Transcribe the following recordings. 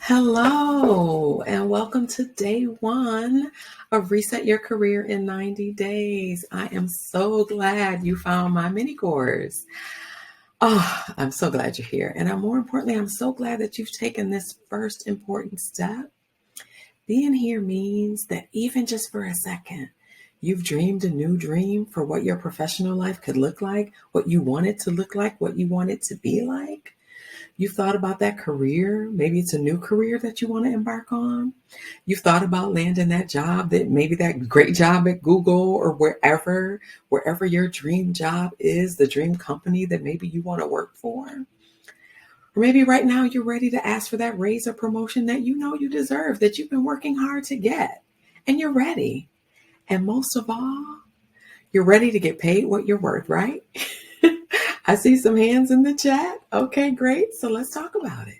Hello, and welcome to day one of Reset Your Career in 90 Days. I am so glad you found my mini course. Oh, I'm so glad you're here. And more importantly, I'm so glad that you've taken this first important step. Being here means that even just for a second, you've dreamed a new dream for what your professional life could look like, what you want it to look like, what you want it to be like. You've thought about that career. Maybe it's a new career that you want to embark on. You've thought about landing that job, that maybe that great job at Google or wherever your dream job is, the dream company that maybe you want to work for. Or maybe right now you're ready to ask for that raise or promotion that you know you deserve, that you've been working hard to get, and you're ready. And most of all, you're ready to get paid what you're worth, right? I see some hands in the chat. Okay, great. So let's talk about it.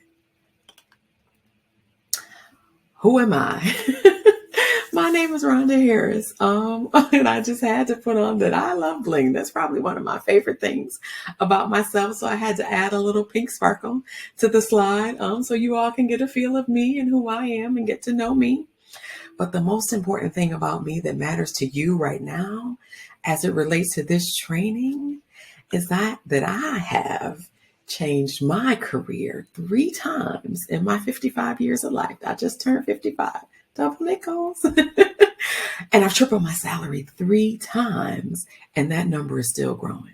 Who am I? My name is Rhonda Harris. And I just had to put on that I love bling. That's probably one of my favorite things about myself. So I had to add a little pink sparkle to the slide, so you all can get a feel of me and who I am and get to know me. But the most important thing about me that matters to you right now, as it relates to this training, is that I have changed my career 3 times in my 55 years of life. I just turned 55, double nickels. And I've tripled my salary 3 times, and that number is still growing.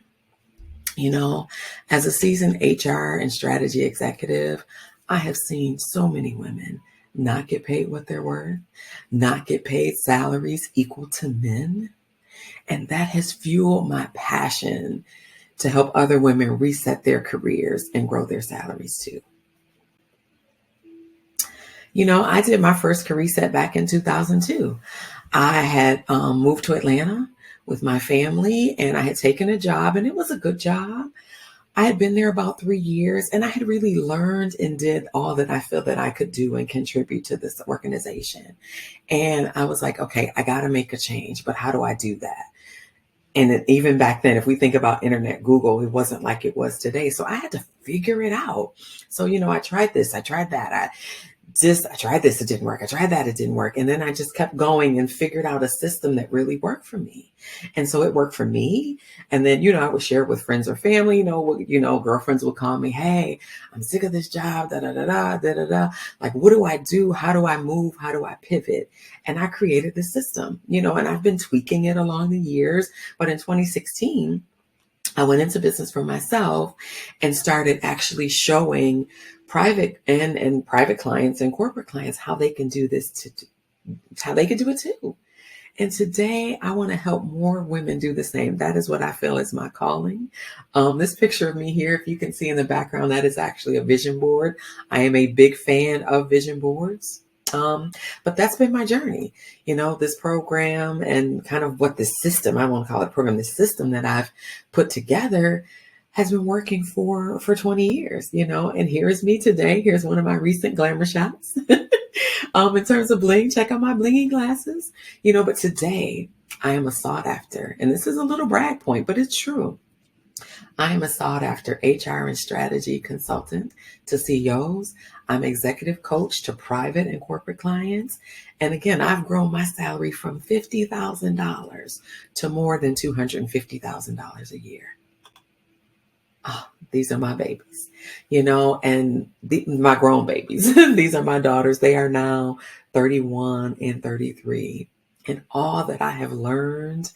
You know, as a seasoned HR and strategy executive, I have seen so many women not get paid what they're worth, not get paid salaries equal to men. And that has fueled my passion to help other women reset their careers and grow their salaries too. You know, I did my first career reset back in 2002. I had moved to Atlanta with my family, and I had taken a job, and it was a good job. I had been there about 3 years, and I had really learned and did all that I feel that I could do and contribute to this organization. And I was like, okay, I got to make a change, but how do I do that? And even back then, if we think about internet, Google, it wasn't like it was today. So I had to figure it out. So, I tried this, I tried that. I tried this, it didn't work. I tried that, it didn't work. And then I just kept going and figured out a system that really worked for me. And so it worked for me. And then, I would share it with friends or family, girlfriends would call me, hey, I'm sick of this job, da, da, da, da, da, da, da. Like, what do I do? How do I move? How do I pivot? And I created this system, and I've been tweaking it along the years. But in 2016, I went into business for myself and started actually showing private and private clients and corporate clients how they can do this, how they can do it too. And today I want to help more women do the same. That is what I feel is my calling. This picture of me here, if you can see in the background, that is actually a vision board. I am a big fan of vision boards. But that's been my journey, this program and kind of what this system, I won't call it program, the system that I've put together has been working for 20 years, and here's me today. Here's one of my recent glamour shots. In terms of bling, check out my blinging glasses, but today I am a sought after, and this is a little brag point, but it's true. I am a sought after HR and strategy consultant to CEOs. I'm executive coach to private and corporate clients. And again, I've grown my salary from $50,000 to more than $250,000 a year. Oh, these are my babies, and my grown babies. These are my daughters. They are now 31 and 33. And all that I have learned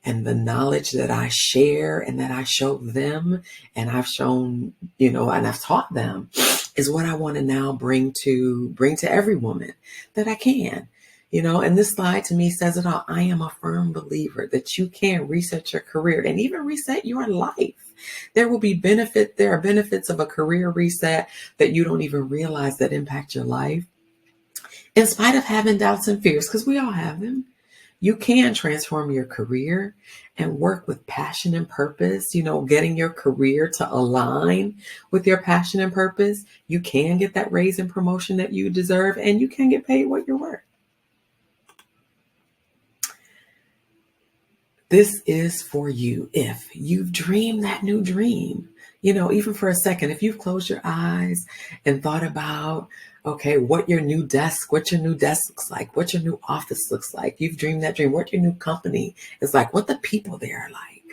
and the knowledge that I share and that I show them and I've shown, and I've taught them is what I want to now bring to every woman that I can, and this slide to me says it all. I am a firm believer that you can reset your career and even reset your life. There are benefits of a career reset that you don't even realize that impact your life. In spite of having doubts and fears, because we all have them. You can transform your career and work with passion and purpose, getting your career to align with your passion and purpose. You can get that raise and promotion that you deserve, and you can get paid what you're worth. This is for you. If you've dreamed that new dream, even for a second, if you've closed your eyes and thought about, okay, what your new desk looks like, what your new office looks like. You've dreamed that dream, what your new company is like, what the people there are like.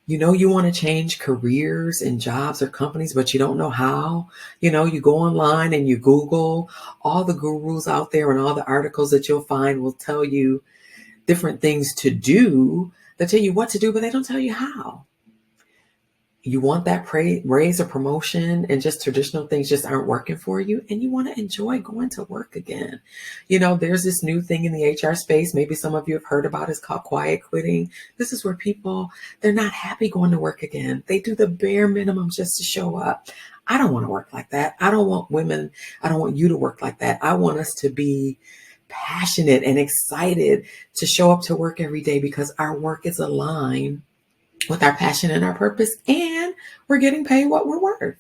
You want to change careers and jobs or companies, but you don't know how. You go online and you Google. All the gurus out there and all the articles that you'll find will tell you different things to do. They tell you what to do, but they don't tell you how. You want that raise or promotion, and just traditional things just aren't working for you, and you want to enjoy going to work again. There's this new thing in the HR space, maybe some of you have heard about, it's called quiet quitting. This is where people, they're not happy going to work again. They do the bare minimum just to show up. I don't want to work like that. I don't want you to work like that. I want us to be passionate and excited to show up to work every day because our work is aligned with our passion and our purpose, and we're getting paid what we're worth.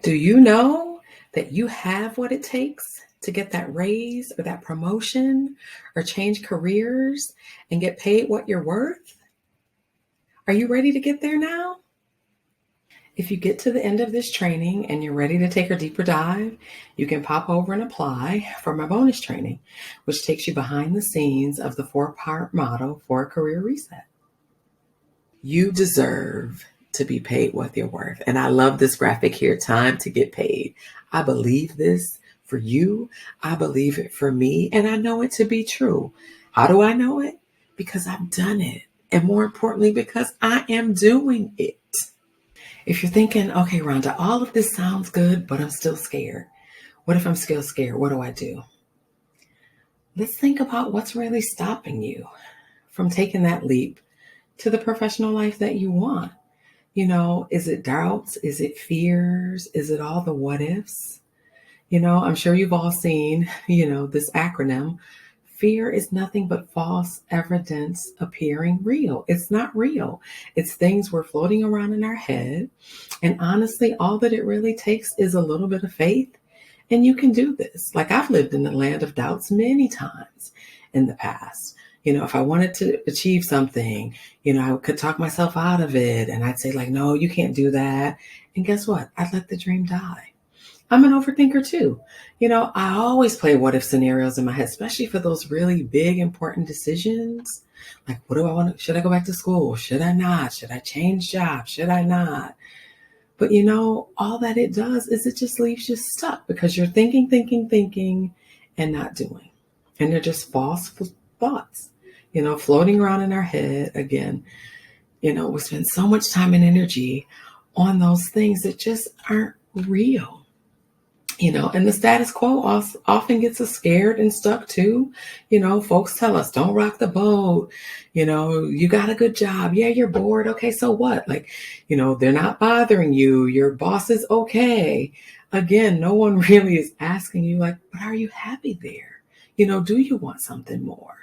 Do you know that you have what it takes to get that raise or that promotion or change careers and get paid what you're worth? Are you ready to get there now? If you get to the end of this training and you're ready to take a deeper dive, you can pop over and apply for my bonus training, which takes you behind the scenes of the 4-part model for a career reset. You deserve to be paid what you're worth. And I love this graphic here, time to get paid. I believe this for you. I believe it for me. And I know it to be true. How do I know it? Because I've done it. And more importantly, because I am doing it. If you're thinking, okay, Rhonda, all of this sounds good, but I'm still scared. What if I'm still scared? What do I do? Let's think about what's really stopping you from taking that leap to the professional life that you want. Is it doubts? Is it fears? Is it all the what ifs? I'm sure you've all seen, this acronym. Fear is nothing but false evidence appearing real. It's not real. It's things we're floating around in our head. And honestly, all that it really takes is a little bit of faith. And you can do this. Like, I've lived in the land of doubts many times in the past. If I wanted to achieve something, I could talk myself out of it. And I'd say, like, no, you can't do that. And guess what? I'd let the dream die. I'm an overthinker too. I always play what if scenarios in my head, especially for those really big, important decisions. Like, what do I want to, should I go back to school? Should I not? Should I change jobs? Should I not? But all that it does is it just leaves you stuck because you're thinking, and not doing. And they're just false thoughts, floating around in our head again. We spend so much time and energy on those things that just aren't real. And the status quo often gets us scared and stuck too. Folks tell us, don't rock the boat. You got a good job. Yeah, you're bored. Okay, so what? Like, they're not bothering you. Your boss is okay. Again, no one really is asking you, like, but are you happy there? Do you want something more?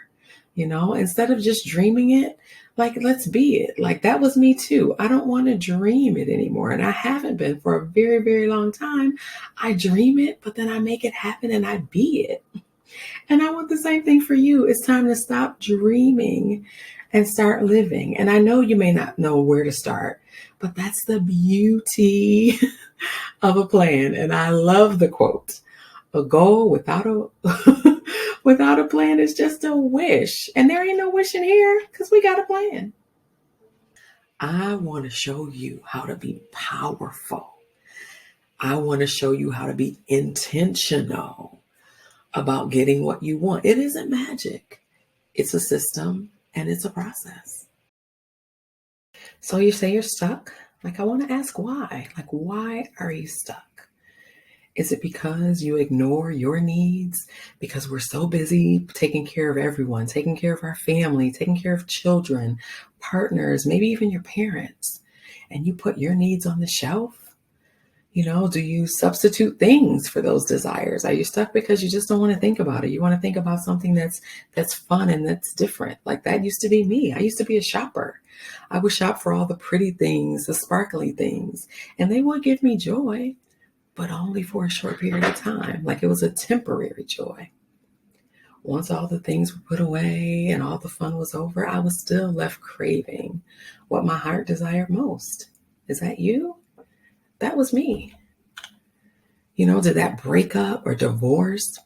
Instead of just dreaming it, like, let's be it. Like, that was me too. I don't want to dream it anymore. And I haven't been for a very, very long time. I dream it, but then I make it happen and I be it. And I want the same thing for you. It's time to stop dreaming and start living. And I know you may not know where to start, but that's the beauty of a plan. And I love the quote, a goal without a without a plan is just a wish. And there ain't no wishing here because we got a plan. I want to show you how to be powerful. I want to show you how to be intentional about getting what you want. It isn't magic. It's a system and it's a process. So you say you're stuck? Like, I want to ask why. Like, why are you stuck? Is it because you ignore your needs? Because we're so busy taking care of everyone, taking care of our family, taking care of children, partners, maybe even your parents, and you put your needs on the shelf? Do you substitute things for those desires? Are you stuck because you just don't want to think about it? You want to think about something that's fun and that's different. Like, that used to be me. I used to be a shopper. I would shop for all the pretty things, the sparkly things, and they would give me joy, but only for a short period of time. Like, it was a temporary joy. Once all the things were put away and all the fun was over, I was still left craving what my heart desired most. Is that you? That was me. Did that breakup or divorce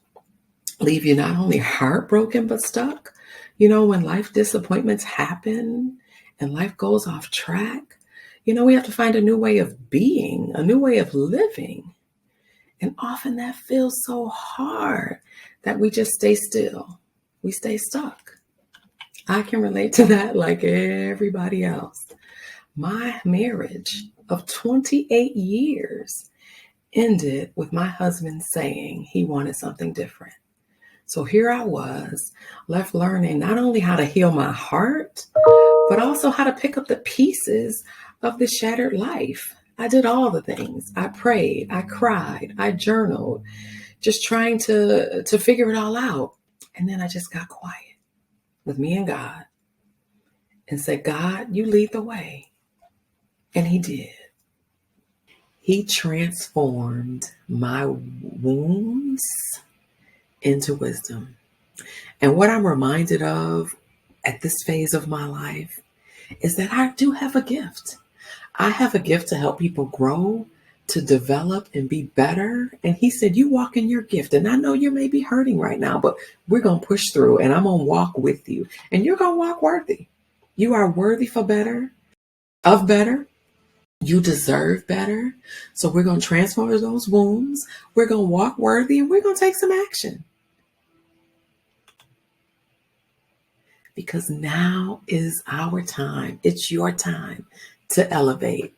leave you not only heartbroken but stuck? When life disappointments happen and life goes off track, we have to find a new way of being, a new way of living. And often that feels so hard that we just stay still. We stay stuck. I can relate to that like everybody else. My marriage of 28 years ended with my husband saying he wanted something different. So here I was, left learning not only how to heal my heart, but also how to pick up the pieces of the shattered life. I did all the things. I prayed, I cried, I journaled, just trying to figure it all out. And then I just got quiet with me and God and said, God, you lead the way. And he did. He transformed my wounds into wisdom. And what I'm reminded of at this phase of my life is that I do have a gift. I have a gift to help people grow, to develop and be better. And he said, you walk in your gift. And I know you may be hurting right now, but we're going to push through and I'm going to walk with you. And you're going to walk worthy. You are worthy for better, of better. You deserve better. So we're going to transform those wounds. We're going to walk worthy and we're going to take some action. Because now is our time. It's your time to elevate.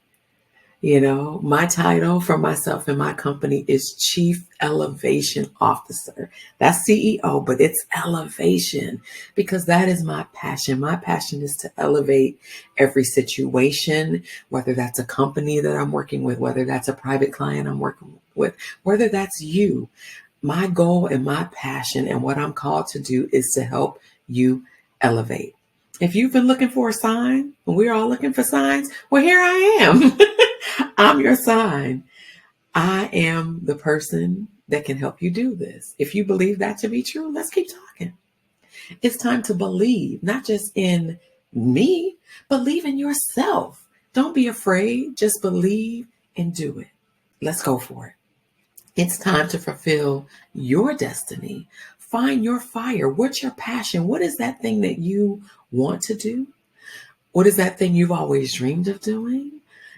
My title for myself and my company is Chief Elevation Officer. That's CEO, but it's elevation because that is my passion. My passion is to elevate every situation, whether that's a company that I'm working with, whether that's a private client I'm working with, whether that's you. My goal and my passion and what I'm called to do is to help you elevate. If you've been looking for a sign, and we're all looking for signs, well, here I am. I'm your sign. I am the person that can help you do this. If you believe that to be true, let's keep talking. It's time to believe, not just in me, believe in yourself. Don't be afraid. Just believe and do it. Let's go for it. It's time to fulfill your destiny. Find your fire. What's your passion? What is that thing that you want to do? What is that thing you've always dreamed of doing?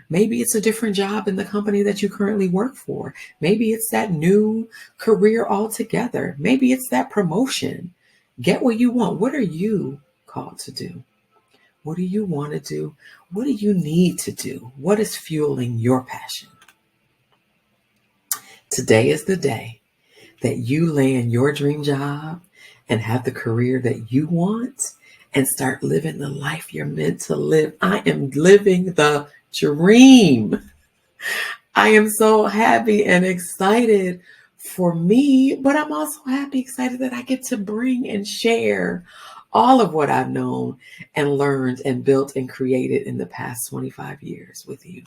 Maybe it's a different job in the company that you currently work for. Maybe it's that new career altogether. Maybe it's that promotion. Get what you want. What are you called to do? What do you want to do? What do you need to do? What is fueling your passion? Today is the day that you land your dream job and have the career that you want and start living the life you're meant to live. I am living the dream. I am so happy and excited for me, but I'm also happy, excited that I get to bring and share all of what I've known and learned and built and created in the past 25 years with you.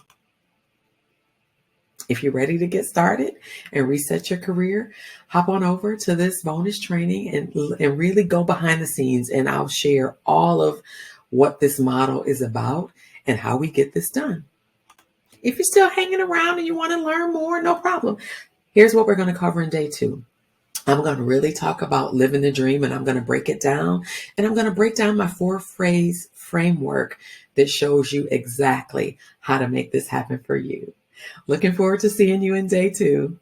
If you're ready to get started and reset your career, hop on over to this bonus training and really go behind the scenes, and I'll share all of what this model is about and how we get this done. If you're still hanging around and you want to learn more, no problem. Here's what we're going to cover in day 2. I'm going to really talk about living the dream, and I'm going to break it down. And I'm going to break down my 4-phrase framework that shows you exactly how to make this happen for you. Looking forward to seeing you in day 2.